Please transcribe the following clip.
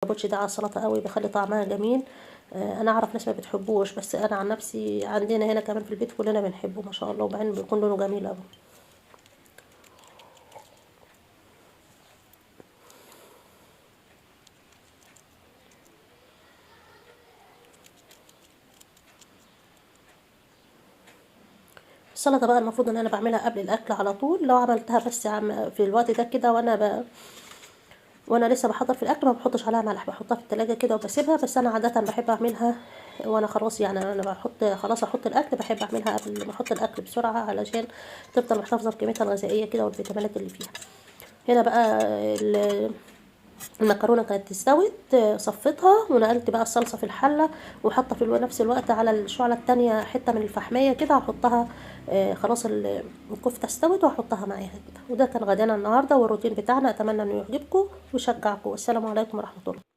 الكابوتشي ده على السلطه قوي، بيخلي طعمها جميل. انا اعرف ناس ما بتحبوش، بس انا عن نفسي عندنا هنا كمان في البيت كلنا بنحبه ما شاء الله، وبعدين بيكون لونه جميل قوي. السلطه بقى المفروض ان انا بعملها قبل الاكل على طول. لو عملتها بس في الوقت ده كده وانا لسه بحضر في الاكل، ما بحطش عليها ملح، بحطها في التلاجة كده وبسيبها. بس انا عاده بحب اعملها وانا خلاص، يعني انا بحط خلاص احط الاكل، بحب اعملها قبل ما احط الاكل بسرعه، علشان تفضل محتفظه بقيمتها الغذائيه كده والفيتامينات اللي فيها. هنا بقى المكرونه كانت استوت، صفيتها ونقلت بقى الصلصه في الحله، وحاطه في نفس الوقت على الشعله التانية حته من الفحميه كده هحطها. خلاص الكفته استوت وهحطها معاها كده. وده كان غدانا النهارده والروتين بتاعنا. اتمنى انه يعجبكم ويشجعكم. والسلام عليكم ورحمه الله.